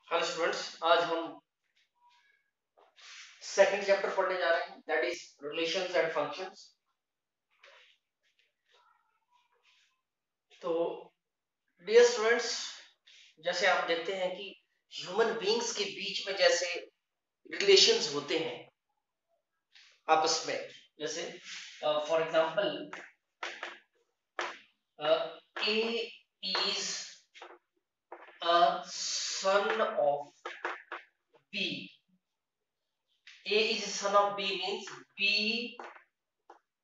Hello students, आज हम second chapter पढ़ने जा रहे हैं, that is relations and functions. तो डियर स्टूडेंट्स, जैसे आप देखते हैं कि ह्यूमन बीइंग्स के बीच में जैसे रिलेशंस होते हैं आपस में, जैसे for example A is a son of B. A is a son of B means B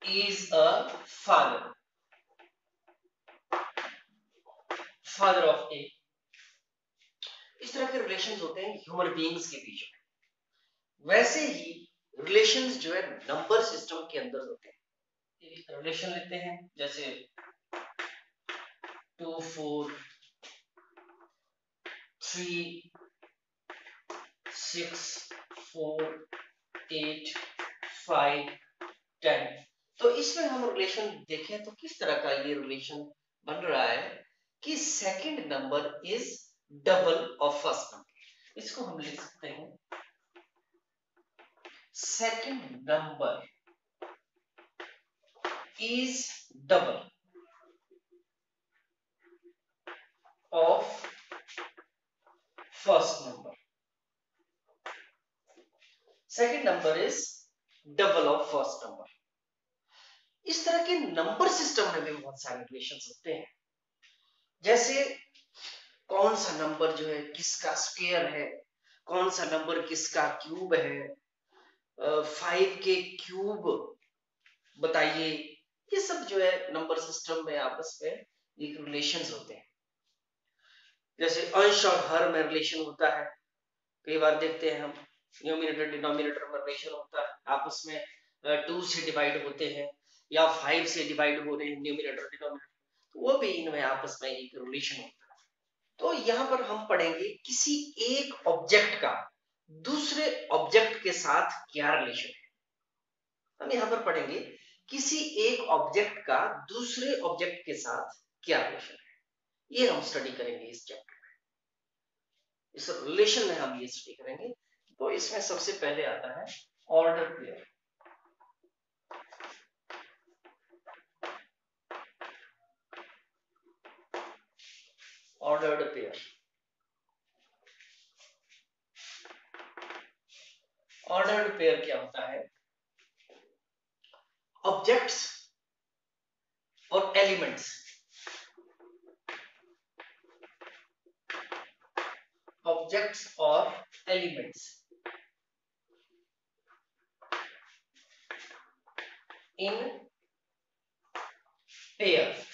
is a father of A। इस तरह के रिलेशंस होते हैं ह्यूमन बीइंग्स के बीच में। वैसे ही रिलेशंस जो है नंबर सिस्टम के अंदर होते हैं। रिलेशन लेते हैं जैसे 2 4 3 6 4 8 5 10। तो इसमें हम रिलेशन देखें तो किस तरह का ये रिलेशन बन रहा है कि second number is double of first number. इसको हम लिख सकते हैं second number is double of first number. Second number is double of first number. इस तरह के नंबर सिस्टम में भी बहुत सारे रिलेशंस होते हैं। जैसे कौन सा नंबर जो है किसका स्क्वायर है, कौन सा नंबर किसका क्यूब है, 5 के क्यूब बताइए। ये सब जो है नंबर सिस्टम में आपस में एक रिलेशंस होते हैं। जैसे अंश और हर में रिलेशन होता है। कई बार देखते हैं हम न्यूमिनेटर डिनोमिनेटर में रिलेशन होता है, आपस में 2 से डिवाइड होते हैं या 5 से डिवाइड हो रहे हैं न्यूमिनेटर डिनोमिनेटर, तो वो भी इनमें आपस में एक रिलेशन होता है। तो यहाँ पर हम पढ़ेंगे किसी एक ऑब्जेक्ट का दूसरे ऑब्जेक्ट के साथ क्या रिलेशन है। हम यहाँ पर पढ़ेंगे किसी एक ऑब्जेक्ट का दूसरे ऑब्जेक्ट के साथ क्या रिलेशन है। ये हम स्टडी करेंगे इस चैप्टर, इस रिलेशन में हम ये स्टडी करेंगे। तो इसमें सबसे पहले आता है order pair. Ordered pair, ordered pair क्या होता है? ऑब्जेक्ट्स और एलिमेंट्स, ऑब्जेक्ट्स और एलिमेंट्स इन पेयर।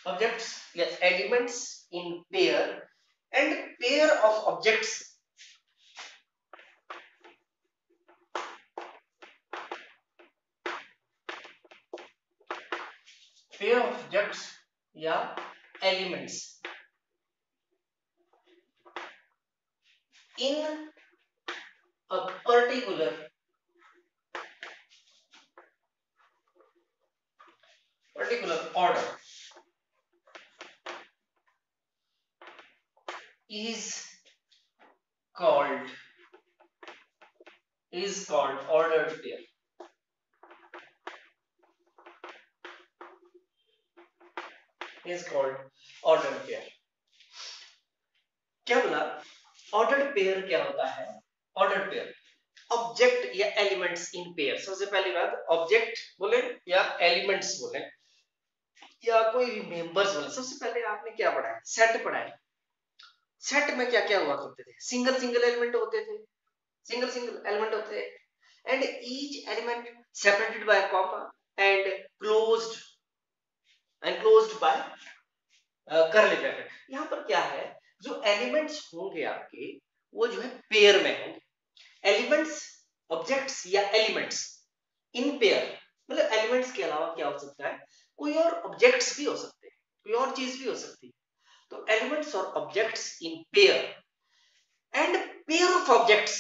ऑब्जेक्ट्स या elements in pair and pair of objects pair of objects या elements in a particular order is called ordered pair, is called ordered pair। क्या बोला? Ordered pair क्या होता है? Ordered pair object या elements in pair. सबसे पहली बात, ऑब्जेक्ट बोले या एलिमेंट्स बोले या कोई भी मेंबर्स बोले, सबसे पहले आपने क्या पढ़ा है? सेट पढ़ा है। सेट में क्या क्या हुआ करते थे? सिंगल सिंगल एलिमेंट होते थे, सिंगल सिंगल एलिमेंट होते हैं and each element separated by comma and closed by curly bracket. यहाँ पर क्या है, जो एलिमेंट्स होंगे आपके वो जो है पेयर में होंगे। एलिमेंट्स, ऑब्जेक्ट्स या एलिमेंट्स इन पेयर, मतलब एलिमेंट्स के अलावा क्या हो सकता है? कोई और ऑब्जेक्ट्स भी हो सकते हैं, कोई और चीज भी हो सकती है। तो एलिमेंट्स और objects in pair and pair of objects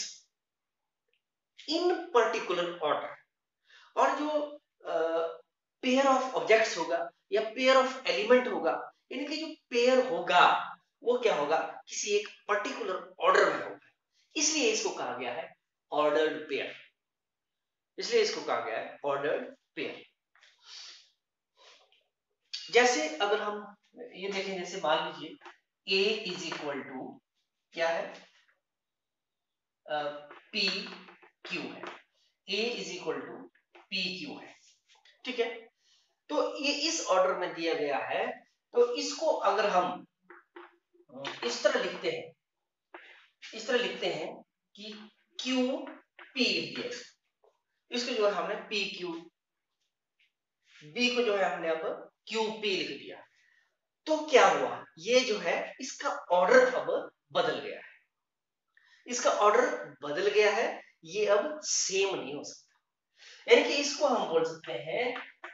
in particular order. और जो पेयर ऑफ ऑब्जेक्ट्स होगा या पेयर ऑफ एलिमेंट होगा इनके जो पेयर होगा वो क्या होगा, किसी एक पर्टिकुलर ऑर्डर में होगा, इसलिए इसको कहा गया है ऑर्डर्ड पेयर। इसलिए इसको कहा गया है ऑर्डर्ड पेयर। जैसे अगर हम ये देखें, जैसे मान लीजिए A इज इक्वल टू क्या है, P Q है, A is equal to P Q है, ठीक है। तो ये इस ऑर्डर में दिया गया है, तो इसको अगर हम इस तरह लिखते हैं, इस तरह लिखते हैं कि Q P लिख दिया, इसको जो है हमने P Q, B को जो है हमने अब Q P लिख दिया। तो क्या हुआ, ये जो है इसका ऑर्डर अब बदल गया है, इसका ऑर्डर बदल गया है, ये अब सेम नहीं हो सकता। यानी कि इसको हम बोल सकते हैं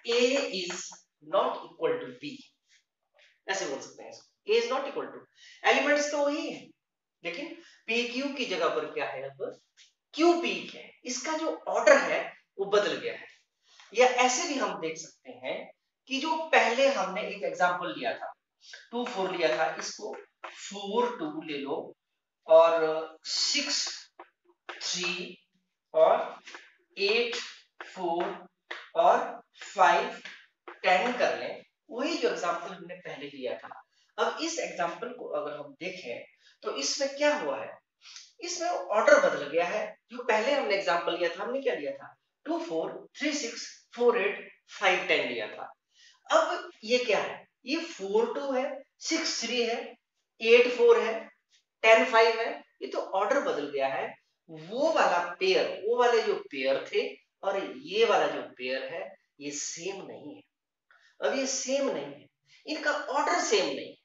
A is not equal to B, ऐसे बोल सकते हैं इसको, A is not equal to, elements तो वही है लेकिन PQ की जगह पर क्या है, अब QP है, इसका जो ऑर्डर है वो बदल गया है। या ऐसे भी हम देख सकते हैं कि जो पहले हमने एक एग्जांपल लिया था 2 4 लिया था, इसको 4 2 ले लो और 6 3 और 8 4 और 5 10 कर लें, वही जो एग्जांपल हमने पहले लिया था। अब इस एग्जांपल को अगर हम देखें तो इसमें क्या हुआ है, इसमें ऑर्डर बदल गया है। जो पहले हमने एग्जांपल लिया था, हमने क्या लिया था 2 4 3 6 4 8 5 10 लिया था। अब ये क्या है, ये 4 2 है, 6 3 है, 8 4 है, 10 5 है, ये तो ऑर्डर बदल गया है। वो वाला पेयर, वो वाले जो पेयर थे और ये वाला जो पेयर है ये सेम नहीं है। अब ये सेम नहीं है, इनका ऑर्डर सेम नहीं है,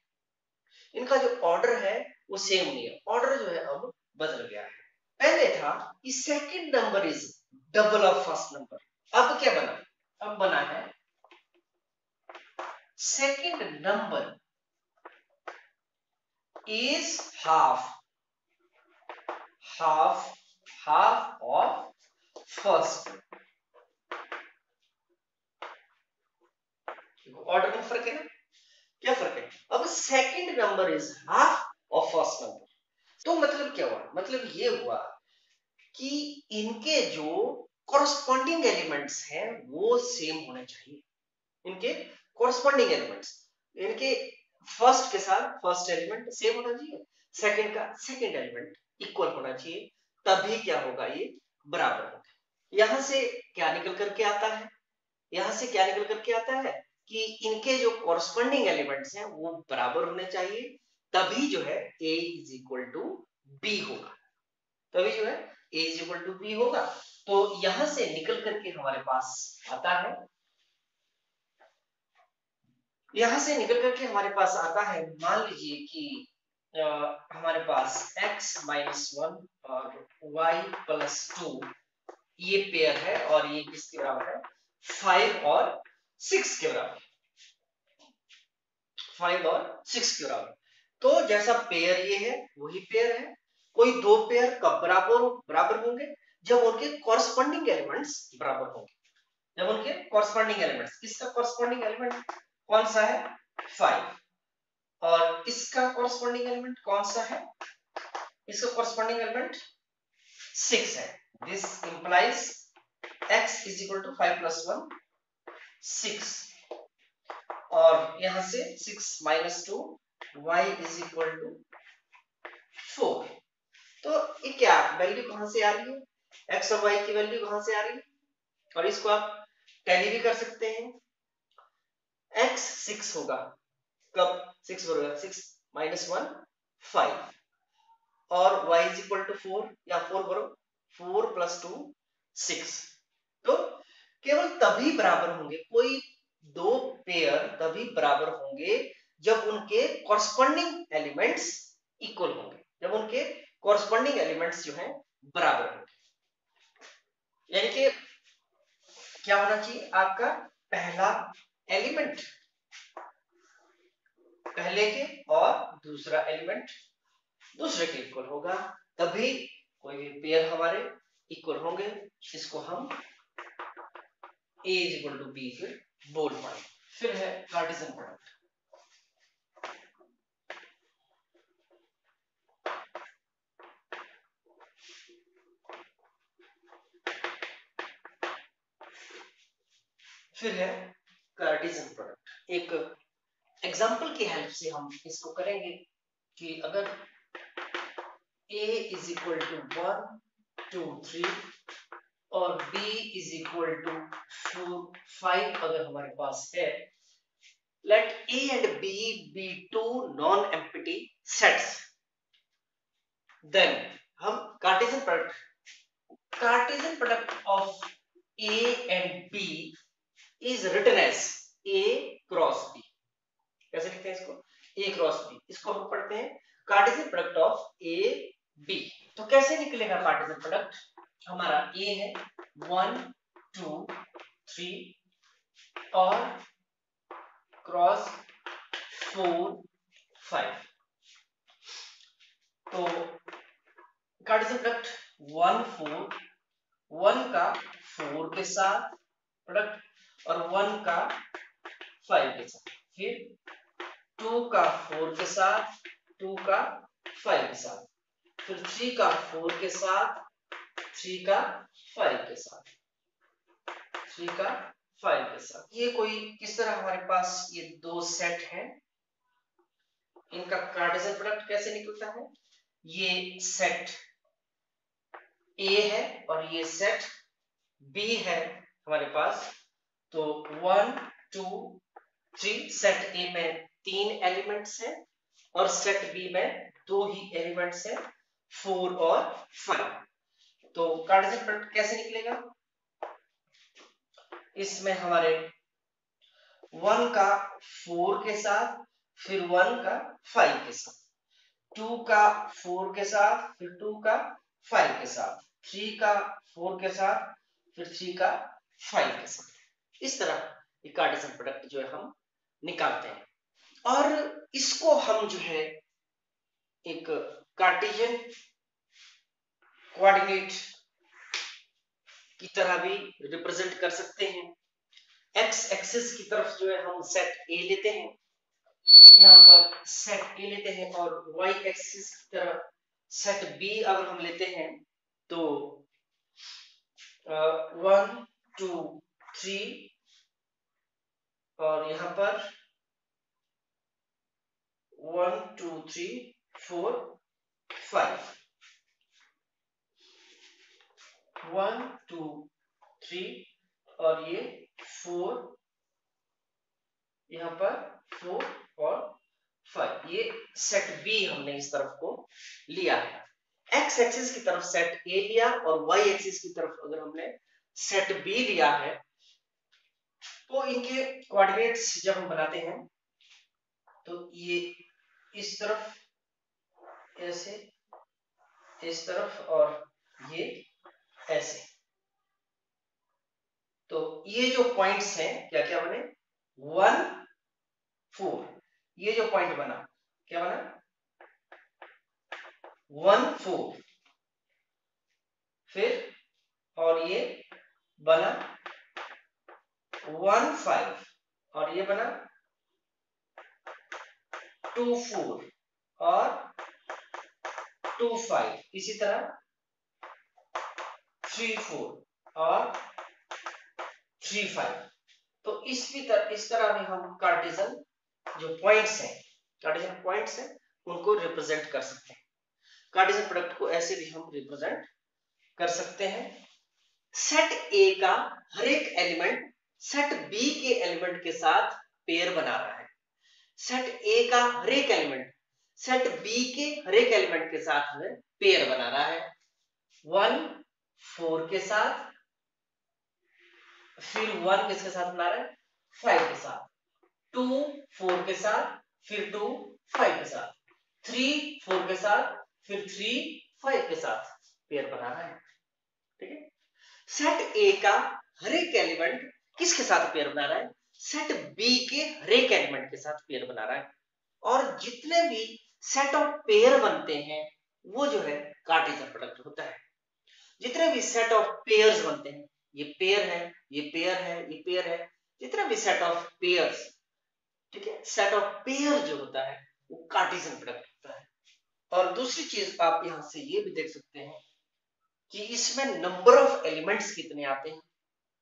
इनका जो ऑर्डर है वो सेम नहीं है, ऑर्डर जो है अब बदल गया है। पहले था कि second number is double of first number, अब क्या बना, अब बना है second number is half of first। Order में फर्क है ना, क्या फर्क है, अब second number is half of first number. तो मतलब क्या हुआ, मतलब ये हुआ कि इनके जो कॉरस्पॉन्डिंग एलिमेंट्स हैं वो सेम होने चाहिए, इनके कॉरस्पॉन्डिंग एलिमेंट्स, इनके फर्स्ट के साथ फर्स्ट एलिमेंट सेम होना चाहिए, सेकंड का सेकंड एलिमेंट इक्वल होना चाहिए, तभी क्या होगा, ये बराबर होगा। यहां से क्या निकल करके आता है, यहां से क्या निकल करके आता है कि इनके जो कॉरस्पॉन्डिंग एलिमेंट्स हैं वो बराबर होने चाहिए, तभी जो है A is equal to B होगा, तभी जो है A is equal to B होगा। तो यहां से निकल करके हमारे पास आता है, यहां से निकल करके हमारे पास आता है, मान लीजिए कि हमारे पास x माइनस 1 और y प्लस 2 ये पेयर है और ये किसके बराबर है, 5 और 6 के बराबर, 5 और 6 के बराबर। तो जैसा पेयर ये है वही पेयर है, कोई दो पेयर कब बराबर होंगे, जब उनके कॉरस्पॉन्डिंग एलिमेंट्स बराबर होंगे, जब उनके कॉरस्पॉन्डिंग एलिमेंट्स, इसका कॉरस्पॉन्डिंग एलिमेंट कौन सा है 5 और इसका कॉरस्पॉन्डिंग एलिमेंट कौन सा है, इसका कॉरस्पॉन्डिंग एलिमेंट 6 है। This implies x is equal to 5 plus 1 6 और यहां से 6 minus 2 y is equal to 4। तो ये क्या वैल्यू कहां से आ रही है, x और y की वैल्यू कहां से आ रही है, और इसको आप टैली भी कर सकते हैं। x 6 होगा, कब 6 बराबर 6 माइनस 1 5 और y इज इक्वल टू 4 या 4 करो 4 प्लस 2 6। तो केवल तभी बराबर होंगे, कोई दो पेयर तभी बराबर होंगे जब उनके कॉरस्पॉन्डिंग एलिमेंट्स इक्वल होंगे, जब उनके कॉरस्पॉन्डिंग एलिमेंट्स जो हैं बराबर होंगे। यानी कि क्या होना चाहिए, आपका पहला एलिमेंट पहले के और दूसरा एलिमेंट दूसरे के इक्वल होगा, तभी कोई भी पेयर हमारे इक्वल होंगे, इसको हम A is equal to B फिर बोल पाएंगे। फिर है कार्टेशियन प्रोडक्ट, फिर है कार्टेशियन प्रोडक्ट। एक एग्जांपल की हेल्प से हम इसको करेंगे कि अगर a इज इक्वल टू 1 2 3 और b इज इक्वल टू 5 अगर हमारे पास है, let a and b be two non-empty sets, then हम Cartesian product of a and b is written as a cross b। कैसे लिखते हैं इसको? a cross b। इसको हम पढ़ते हैं Cartesian product of a b। तो कैसे निकलेगा कार्टेशियन प्रोडक्ट? हमारा a है 1 2 3 और क्रॉस 4 5। तो कार्टेशियन प्रोडक्ट 1 4, 1 का 4 के साथ प्रोडक्ट और 1 का 5 के साथ, फिर 2 का 4 के साथ, 2 का 5 के साथ, फिर 3 का 4 के साथ, 3 का 5 के साथ, 3 का 5 के साथ। ये कोई किस तरह हमारे पास ये दो सेट हैं, इनका कार्टेशियन प्रोडक्ट कैसे निकलता है? ये सेट A है और ये सेट B है हमारे पास। तो 1 2 3 सेट A में 3 एलिमेंट्स हैं और सेट B में 2 ही एलिमेंट्स हैं, 4 और 5। तो कार्टेशियन प्रोडक्ट कैसे निकलेगा? इसमें हमारे 1 का 4 के साथ, फिर 1 का 5 के साथ, 2 का 4 के साथ, फिर 2 का 5 के साथ, 3 का 4 के साथ, फिर 3 का 5 के साथ। इस तरह ये कार्टेशियन प्रोडक्ट जो है हम निकालते हैं और इसको हम जो है एक कार्टेशियन कोऑर्डिनेट की तरह भी रिप्रेजेंट कर सकते हैं। एक्स एक्सिस की तरफ जो है हम सेट ए लेते हैं, यहाँ पर सेट ए लेते हैं और वाई एक्सिस की तरफ सेट बी अगर हम लेते हैं तो 1 2 3 और यहाँ पर 1 2 3 4 5, 1 2 3 और ये 4, यहाँ पर 4 और 5। ये सेट बी हमने इस तरफ को लिया है। एक्स एक्सिस की तरफ सेट ए लिया और वाई एक्सिस की तरफ अगर हमने सेट बी लिया है तो इनके कोऑर्डिनेट्स जब हम बनाते हैं तो ये इस तरफ ऐसे, इस तरफ और ये ऐसे। तो ये जो पॉइंट्स हैं क्या क्या बने? 1 4, ये जो पॉइंट बना क्या बना? 1 4, फिर और ये बना 1 5 और ये बना 2 4 और 2 5, इसी तरह 3 4 और 3 5। तो इस तरह भी हम कार्टेशियन जो पॉइंट्स हैं, कार्टेशियन पॉइंट्स हैं, उनको रिप्रेजेंट कर सकते हैं। कार्टेशियन प्रोडक्ट को ऐसे भी हम रिप्रेजेंट कर सकते हैं। सेट ए का हर एक एलिमेंट सेट बी के एलिमेंट के साथ पेयर बना रहा है। सेट ए का हर एक एलिमेंट सेट बी के हर एक एलिमेंट के साथ में पेयर बना रहा है। 1 4 के साथ, फिर 1 किसके साथ बना रहा है? 5 के साथ, 2 4 के साथ, फिर 2 5 के साथ, 3 4 के साथ, फिर 3 5 के साथ पेयर बना रहा है। ठीक है। सेट ए का हर एक एलिमेंट किसके साथ पेयर बना रहा है? सेट बी के हर एक एलिमेंट के साथ पेयर बना रहा है। और जितने भी सेट ऑफ पेयर बनते हैं वो जो है कार्टेशियन प्रोडक्ट होता है। जितने भी सेट ऑफ पेयर्स बनते हैं, ये पेयर है, ये पेयर है, ये पेयर है, जितने भी सेट ऑफ पेयर्स, ठीक है, सेट ऑफ पेयर जो होता है वो कार्टेशियन प्रोडक्ट होता है। और दूसरी चीज आप यहां से ये भी देख सकते हैं कि इसमें नंबर ऑफ एलिमेंट्स कितने आते हैं।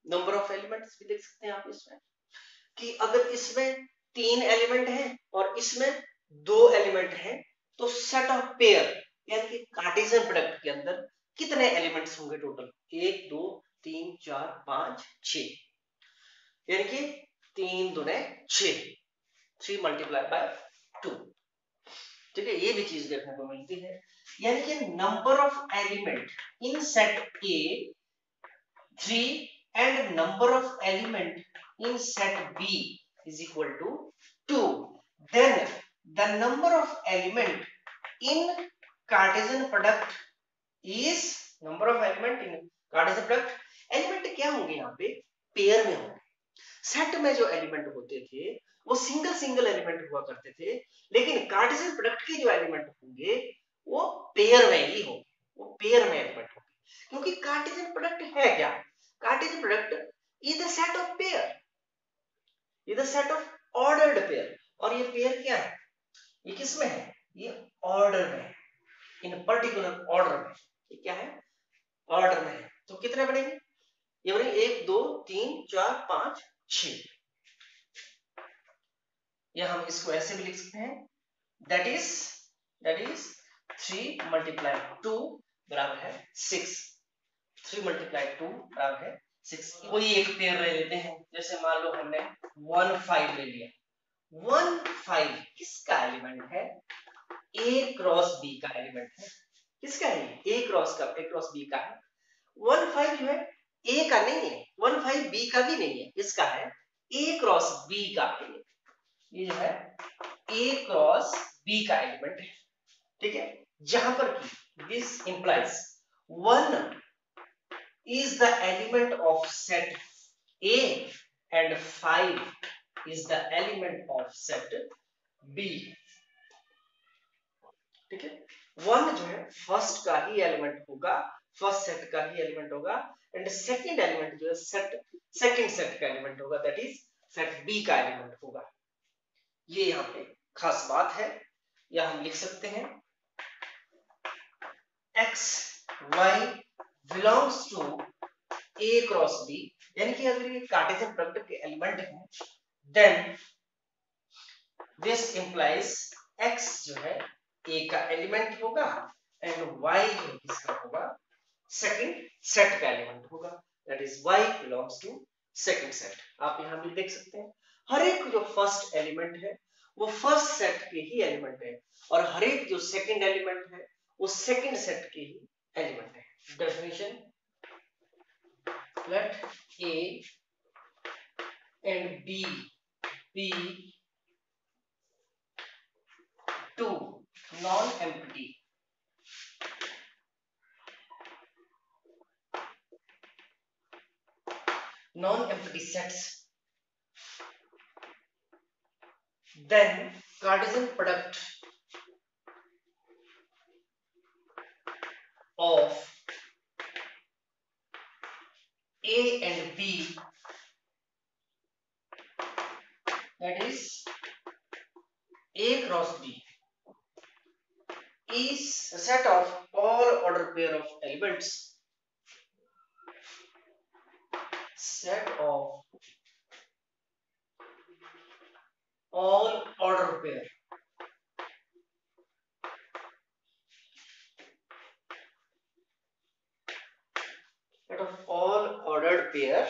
नंबर ऑफ एलिमेंट्स भी देख सकते हैं आप इसमें, कि अगर इसमें 3 एलिमेंट हैं और इसमें 2 एलिमेंट हैं तो सेट ऑफ पेयर यानी कि कार्टेशियन प्रोडक्ट के अंदर कितने एलिमेंट्स होंगे टोटल, 1 2 3 4 5 6, यानी कि 3 दूने 6, 3 मल्टीप्लाई बाय 2। ठीक है, ये भी चीज देखने को मिलती है, यानी कि number of element in set A 3 and number of element in set B is equal to 2. Then the number of element in Cartesian product is number of element in Cartesian product, element क्या होंगे यहाँ पे, pair में होंगे। Set में जो element होते थे वो सिंगल सिंगल एलिमेंट हुआ करते थे, लेकिन कार्टेशियन प्रोडक्ट के जो एलिमेंट होंगे वो पेयर में ही होंगे, वो पेयर में एलिमेंट होंगे। क्योंकि कार्टेशियन प्रोडक्ट है क्या, Cartesian product is the set of pair, is the set of ordered pair. और ये पेयर क्या है, ये किस में है, ये ऑर्डर में, इन पर्टिकुलर ऑर्डर में, ये क्या है, ऑर्डर में है। तो कितने बनेंगे, ये बनेंगे 1 2 3 4 5 6, या हम इसको ऐसे भी लिख सकते हैं, दैट इज 3 मल्टीप्लाई 2 बराबर है 6, 3 मल्टीप्लाई 2 बराबर है 6। कोई एक पेयर ले लेते हैं, जैसे मान लो हमने 1 5 ले लिया, 1 5 किसका एलिमेंट है, ए क्रॉस बी का एलिमेंट है। किसका है, ए क्रॉस बी का है। 1 5 जो है ए का नहीं है, 1 5 बी का भी नहीं है, इसका है ए क्रॉस बी का एलिमेंट, ये जो है ए क्रॉस बी का एलिमेंट है। ठीक है, जहां पर कि this implies 1 is the element of set A and 5 is the element of set B। ठीक है, 1 जो है फर्स्ट का ही एलिमेंट होगा, फर्स्ट सेट का ही एलिमेंट होगा, एंड सेकंड एलिमेंट जो है सेकंड सेट का एलिमेंट होगा, दैट इज सेट बी का एलिमेंट होगा। ये यहाँ पे खास बात है, या हम लिख सकते हैं x y belongs to a cross b, यानी कि अगर ये कार्टेशियन प्रोडक्ट के एलिमेंट हैं, देन दिस इंप्लाइज x जो है a का एलिमेंट होगा एंड y जो किसका होगा, सेकंड सेट का एलिमेंट होगा, that is y belongs to second set. आप यहां भी देख सकते हैं, हर एक जो फर्स्ट एलिमेंट है वो फर्स्ट सेट के ही एलिमेंट है, और हर एक जो सेकंड एलिमेंट है वो सेकंड सेट के ही एलिमेंट है। Definition, let A and B be two non-empty sets, then Cartesian product of A and B, that is A cross B, is a set of all order pair of elements, set of all order pair ordered pair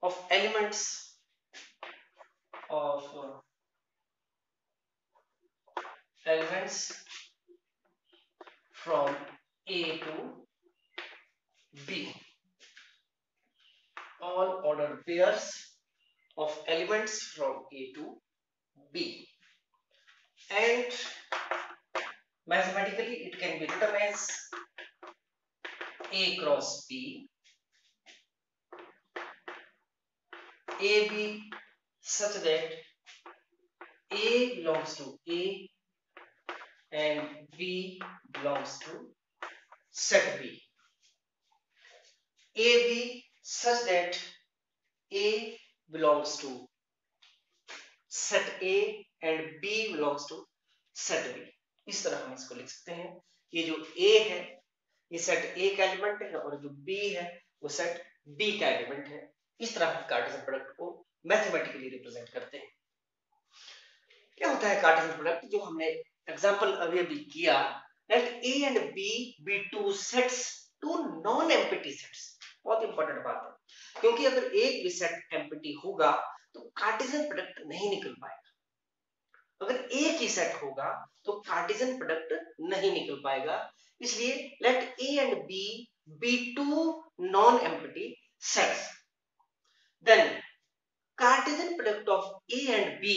of elements from A to B, all ordered pairs of elements from A to B, and mathematically it can be written as A cross B, AB such that A belongs to A and B belongs to set B, AB such that A belongs to set A and B belongs to set B। इस तरह हम इसको लिख सकते हैं, ये जो A है ये सेट A का एलिमेंट है और जो B है वो सेट बी का एलिमेंट है। इस तरह हम कार्टेशियन प्रोडक्ट को मैथमेटिकली रिप्रेजेंट करते हैं। क्या होता है कार्टेशियन प्रोडक्ट, जो हमने एग्जांपल अभी अभी किया, let A and B be two sets, two non empty sets. बहुत इंपॉर्टेंट बात है, क्योंकि अगर एक भी सेट एम्प्टी होगा तो कार्टेशियन प्रोडक्ट नहीं निकल पाएगा। अगर एक ही सेट होगा तो कार्टेशियन प्रोडक्ट नहीं निकल पाएगा। इसलिए let A and B be two non empty sets, then Cartesian product of A and B,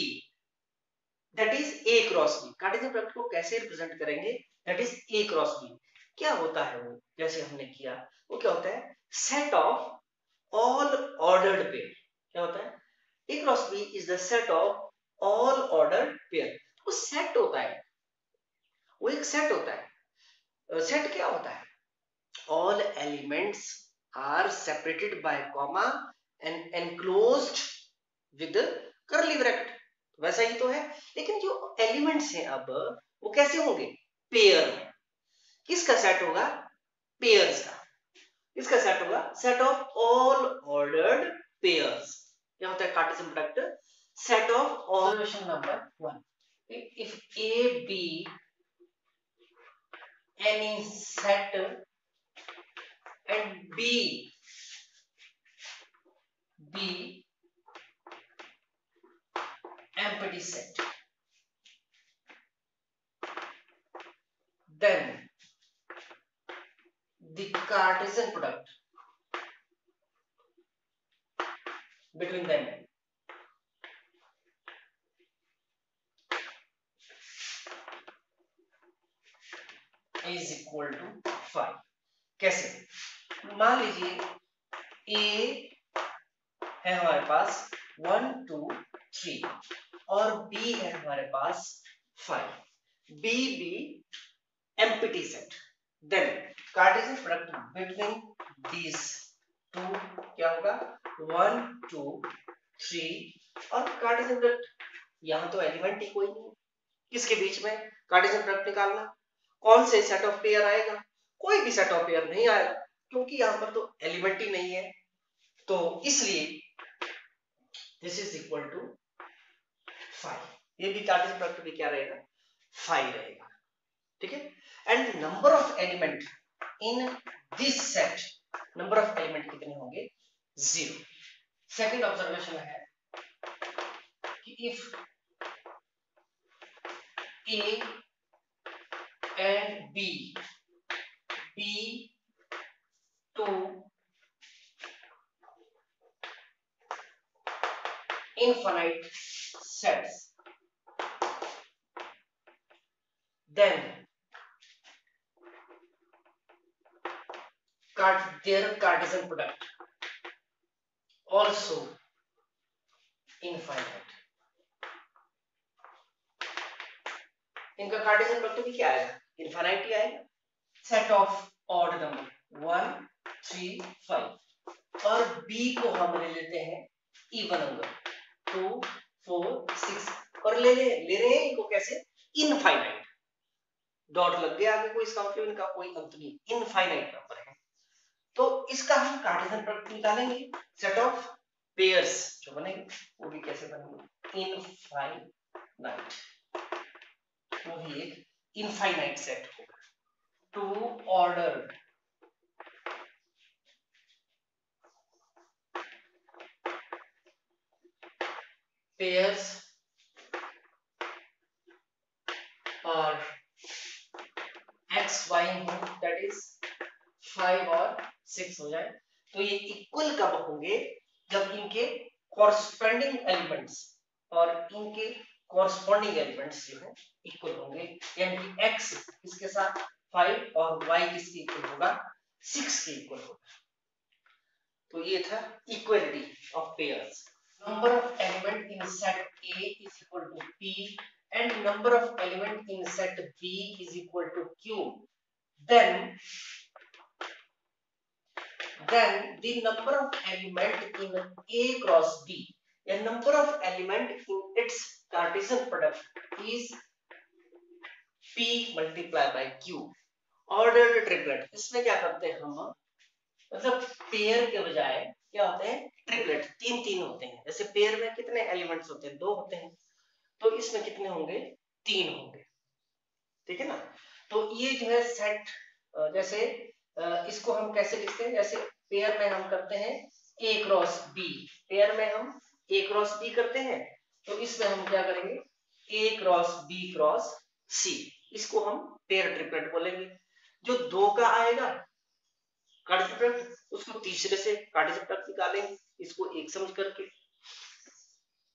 that is A cross B. Cartesian product को कैसे रिप्रेजेंट करेंगे, that is A cross B. क्या होता है वो, जैसे हमने किया, वो क्या होता है, set of all ordered pair. क्या होता है, A cross B is the set of all ordered pair. वो सेट होता है, वो एक सेट होता है। सेट क्या होता है, all elements are separated by comma and enclosed with curly bracket. वैसा ही तो है, लेकिन जो एलिमेंट्स हैं अब वो कैसे होंगे, पेयर में। किसका सेट होगा, पेयर्स का। किसका सेट होगा, set of all ordered pairs. क्या होता है Cartesian product, set of observation number 1, if A be any set and B be empty set, then the Cartesian product between them is equal to 5। कैसे, मान लीजिए A है हमारे पास 1 2 3 और B है हमारे पास 5, B भी empty set, then Cartesian product between these two क्या होगा, 1 2 3, और Cartesian product, यहाँ तो एलिमेंट ही कोई नहीं, किसके बीच में कार्टेशियन प्रोडक्ट निकालना, कौन से सेट ऑफ पेयर आएगा, कोई भी सेट ऑफ पेयर नहीं आएगा, क्योंकि यहाँ पर तो एलिमेंट ही नहीं है। तो इसलिए दिस इज इक्वल टू 5। ये भी कार्टेशियन प्रोडक्ट भी क्या रहेगा, 5 रहेगा। ठीक है, and number of element in this set, number of element कितने होंगे, 0। सेकंड ऑब्जर्वेशन है कि if A and B to infinite sets, then their Cartesian product also infinite। इनका कार्टेशियन प्रोडक्ट भी क्या आएगा, इनफाइनाइट ही आएगा। सेट ऑफ ऑड नंबर 1 3 5, और B को हम ले लेते हैं इवन नंबर 2 4 6, और ले रहे हैं इनको कैसे, इनफाइनाइट। डॉट लग गया आगे, कोई इसका मतलब इनका कोई अंत नहीं, इनफाइनाइट नंबर है। तो इसका हम कार्टेशियन प्रोडक्ट निकालेंगे, सेट ऑफ पेयर्स जो बनेंगे वो भी कैसे बनेंगे, इनफाइनाइट। वो भी एक इनफाइनाइट सेट होगा, टू ऑर्डर पेयर्स और एक्स वाई हो, दैट इज 5 और 6 हो जाए। तो ये इक्वल कब होंगे, जब इनके कॉरस्पॉन्डिंग एलिमेंट्स और इनके कॉरस्पॉन्डिंग एलिमेंट्स जो है इक्वल होंगे, यानी कि x किसके साथ 5 और y किसके इक्वल होगा, 6 के इक्वल होगा। तो ये था equality of pairs. Number of element in set A is equal to P and number of element in set B is equal to Q, then the number of element in A cross B, a number of element in its Cartesian product is P multiplied by Q, ordered triplet। इसमें क्या करते हैं हम, मतलब pair के बजाय क्या होते हैं, ट्रिपलेट, तीन तीन होते हैं। जैसे पेयर में कितने एलिमेंट्स होते हैं, दो होते हैं, तो इसमें कितने होंगे, तीन होंगे, ठीक है ना। तो ये जो है सेट, जैसे इसको हम कैसे लिखते हैं, जैसे पेयर में हम करते हैं A क्रॉस B, पेयर में हम A क्रॉस B करते हैं, तो इसमें हम क्या करेंगे, A cross B cross C, इसको हम पेयर ट्रिपलेट बोलेंगे। जो दो का आएगा कार्टेशियन प्रोडक्ट, उसको तीसरे से कार्टेशियन प्रोडक्ट निकालेंगे, इसको एक समझ करके।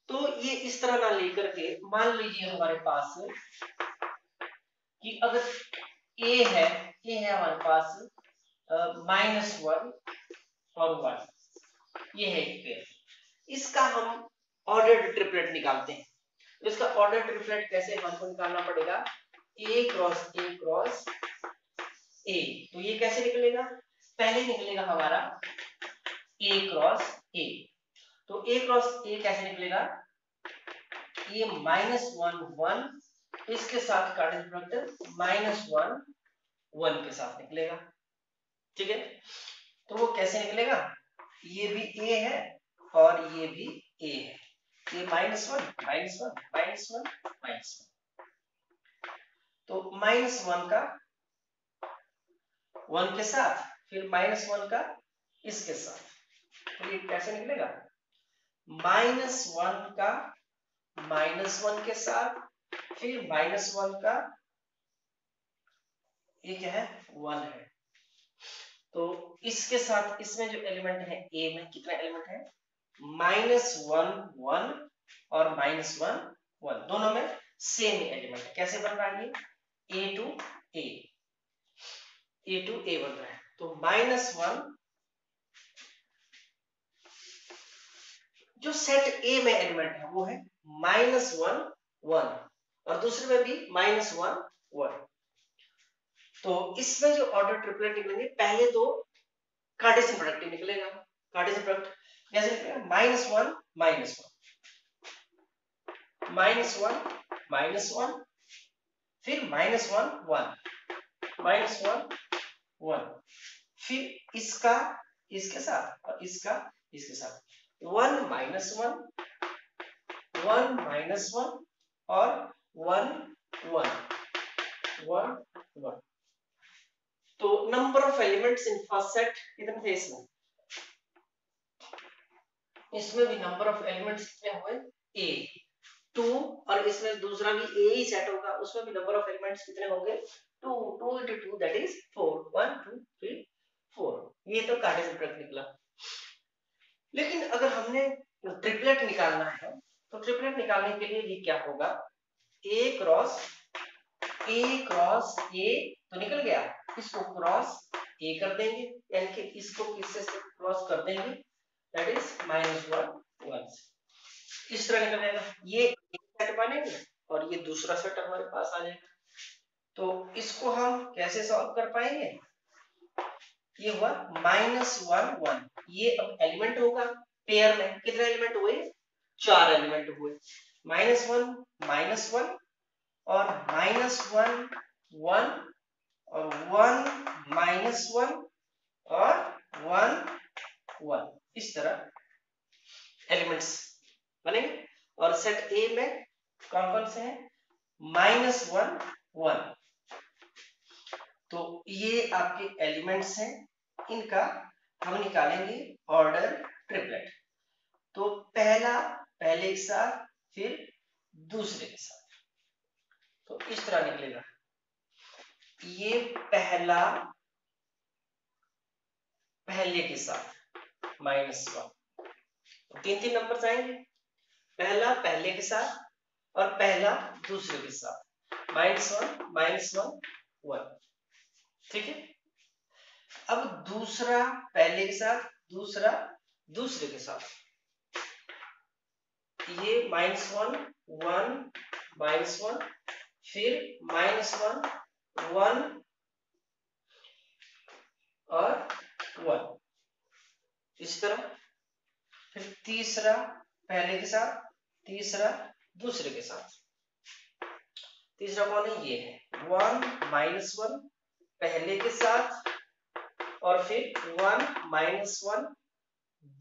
तो ये इस तरह ना लेकर के, मान लीजिए हमारे पास कि अगर ए है हमारे पास -1 और 1, ये है एक पेयर, इसका हम ऑर्डर्ड ट्रिपलेट निकालते हैं। तो इसका ऑर्डर्ड ट्रिपलेट कैसे हमको निकालना पड़ेगा, ए क्रॉस ए, तो ये कैसे निकलेगा, पहले निकलेगा हमारा ए क्रॉस ए, तो ए क्रॉस ए कैसे निकलेगा, ये -1 1, इसके साथ कार्टेशियन प्रोडक्ट -1 1 के साथ निकलेगा, ठीक है। तो वो कैसे निकलेगा, ये भी ए है और ये भी ए है, ये -1 -1 तो -1 का 1 के साथ, फिर -1 का इसके साथ, तो ये कैसे निकलेगा, -1 का -1 के साथ, फिर -1 का, ये क्या है 1 है, तो इसके साथ इसमें जो एलिमेंट है ए में कितना एलिमेंट है, -1 1 और -1 1, दोनों में सेम एलिमेंट है। कैसे बन रहा है ये, ए टू ए बन रहा है, तो -1 जो सेट ए में एलिमेंट है वो है -1 1, और दूसरे में भी -1 1, तो इसमें जो ऑर्डर ट्रिपलेट निकलेंगे, पहले दो कार्टेशियन प्रोडक्ट निकलेगा, कार्टेशियन प्रोडक्ट कैसे निकलेगा, -1 -1 फिर -1 1 फिर इसका इसके साथ और इसका इसके साथ, 1 -1 और 1 1, तो number of elements in first set कितने थे इसमें, इसमें भी नंबर ऑफ एलिमेंट्स कितने हुए, ए 2, और इसमें दूसरा भी ए ही सेट होगा, उसमें भी नंबर ऑफ एलिमेंट्स कितने होंगे, 2 2 into 2 that is 4, 1 2 3 4, ये तो कार्टेशियन प्रोडक्ट निकला। लेकिन अगर हमने ट्रिपलेट निकालना है, तो ट्रिपलेट निकालने के लिए ये क्या होगा, ए क्रॉस ए तो निकल गया, इसको क्रॉस ए कर देंगे, यानी कि इसको किससे क्रॉस कर देंगे, दैट इज -1 1, इस तरह निकल जाएगा, ये एक सेट बनेगा और ये दूसरा सेट हमारे पास आ जाएगा। तो इसको हम कैसे सॉल्व कर पाएंगे, ये हुआ -1 1, ये अब एलिमेंट होगा, पेयर में कितने एलिमेंट हुए, 4 एलिमेंट हुए, -1 -1 और -1 1 और 1 -1 और 1 1, इस तरह एलिमेंट्स बनेंगे। और सेट ए में कौन कौन से हैं, -1 1, तो ये आपके एलिमेंट्स हैं, इनका हम निकालेंगे ऑर्डर ट्रिपलेट। तो पहला पहले के साथ, फिर दूसरे के साथ, तो इस तरह निकलेगा, ये पहला पहले के साथ -1, तीन तीन नंबर आएंगे, पहला पहले के साथ और पहला दूसरे के साथ, -1 1, ठीक है। अब दूसरा पहले के साथ, दूसरा दूसरे के साथ, ये -1 1 फिर -1 1 और 1, इस तरह। फिर तीसरा पहले के साथ, तीसरा दूसरे के साथ, तीसरा कौन है, ये है 1 -1 पहले के साथ और फिर 1 माइनस 1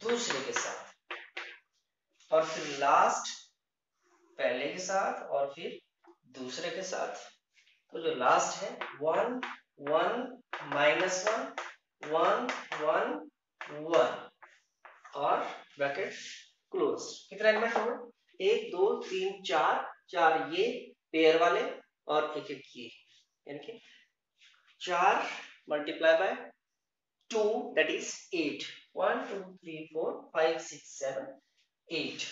दूसरे के साथ, और फिर लास्ट पहले के साथ और फिर दूसरे के साथ। तो जो लास्ट है 1 1 माइनस 1 1 1 1 और ब्रैकेट क्लोज। कितना एलिमेंट होगा? 1 2 3 4, 4 ये पेयर वाले और एक एक ये, यानी कि 4 मल्टीप्लाई बाय 2 दैट इज 8। 1 2 3 4 5 6 7 8।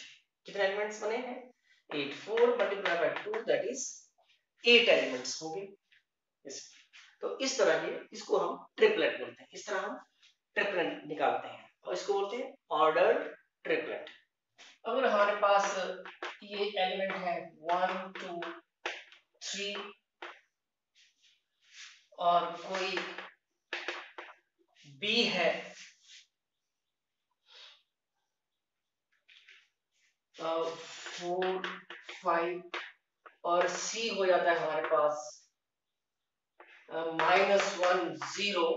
कितने एलिमेंट्स बने हैं? 8। 4 multiply by 2 that is 8 elements होंगे। तो इस तरह के, इसको हम ट्रिपलेट बोलते हैं। इस तरह हम ट्रिपलेट निकालते हैं और इसको बोलते हैं ऑर्डर्ड ट्रिपलेट। अगर हमारे पास ये एलिमेंट है 1 2 3 और कोई बी है 4 5 और सी हो जाता है हमारे पास -1 0,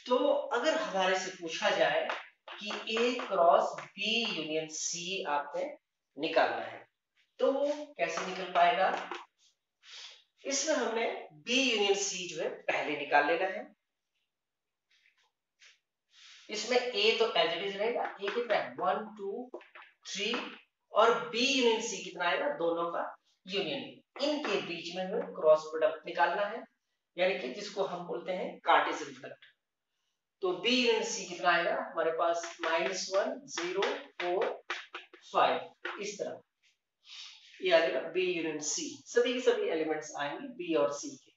तो अगर हमारे से पूछा जाए कि A cross B union C आपने निकालना है, तो कैसे निकल पाएगा? इसमें हमने B यूनियन C जो है पहले निकाल लेना है। इसमें A तो एज इट इज रहेगा, A कितना है 1 2 3 और B यूनियन C कितना आएगा? दोनों का यूनियन। इनके बीच में हमें क्रॉस प्रोडक्ट निकालना है, यानी कि जिसको हम बोलते हैं कार्टेशियन प्रोडक्ट। तो B यूनियन C कितना आएगा हमारे पास? -1 0 4 5। इस तरह ये आ जाएगा B यूनियन C। सभी के सभी एलिमेंट्स आएंगे B और C के।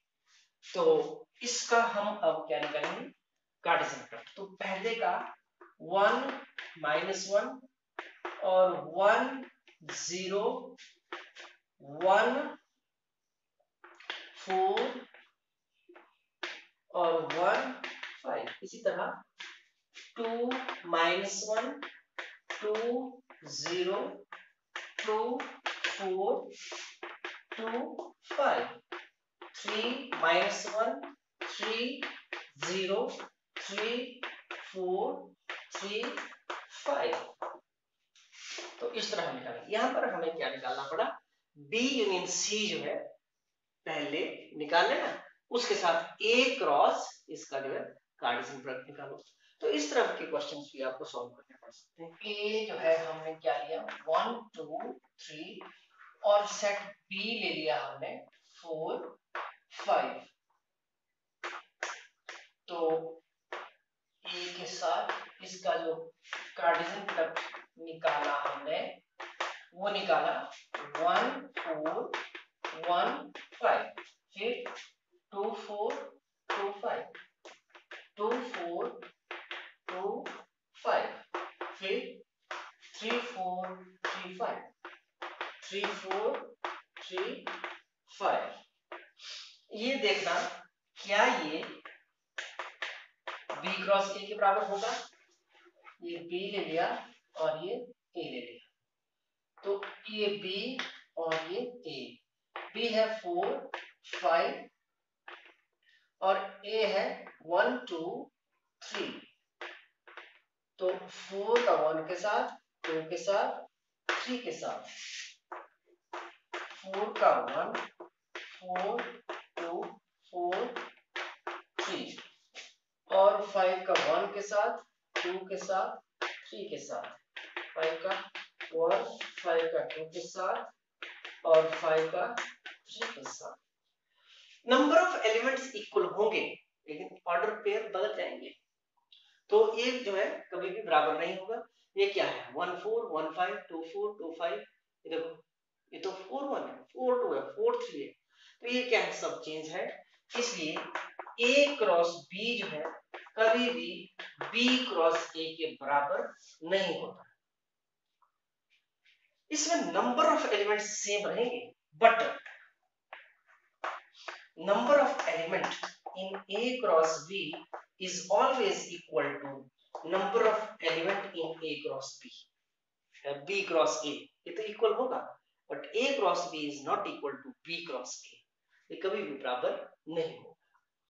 तो इसका हम अब क्या निकालेंगे? Cartesian product. तो पहले का 1 -1 और 1 0 1 4 और 1 5। इसी तरह 2 -1 2 0 2 4 2 5 3 -1 3 0 3 4 3 5। तो इस तरह हम निकालेंगे। यहां पर हमें क्या निकालना पड़ा? B यूनियन C जो है पहले निकाल लेना, उसके साथ A क्रॉस इसका जो है कार्टेशियन प्रोडक्ट निकालो। तो इस तरह के क्वेश्चंस भी आपको सॉल्व करने पड़ सकते हैं। A जो है हमने क्या लिया 1 2 3 और सेट B ले लिया हमने 4 5। तो A के साथ इसका जो कार्टेशियन प्रोडक्ट निकाला हमने, वो निकाला 1 4 1 5, फिर 2 4 2 5 2 4 2 5, फिर 3 4 3 5 3 4 3 5। ये देखना क्या ये B क्रॉस A के बराबर होगा? ये B ले लिया और ये A ले लिया, तो ये B और ये A। B है 4 5 और A है 1 2 3। तो 4 का 1 के साथ, 2 के साथ, 3 के साथ, 4 का 1 4 2 4 3 और 5 का 1 के साथ, 2 के साथ, 3 के साथ, 5 का 1 5 का 2 के साथ और 5 का 3 के साथ। नंबर ऑफ एलिमेंट्स इक्वल होंगे लेकिन ऑर्डर पेयर बदल जाएंगे, तो ये जो है कभी भी बराबर नहीं होगा। ये क्या है 1 4 1 5 2 4 2 5। ये देखो, ये तो 4 1 है, 4 2 है, 4 3 है, तो ये क्या है? सब चेंज है। इसलिए A क्रॉस B जो है कभी भी B क्रॉस A के बराबर नहीं होता। इसमें नंबर ऑफ एलिमेंट्स सेम रहेंगे, but number of element in A cross B is always equal to number of element in A cross B. B cross A ये तो इक्वल होगा, but A cross B is not equal to B cross A, ये कभी भी बराबर नहीं होगा।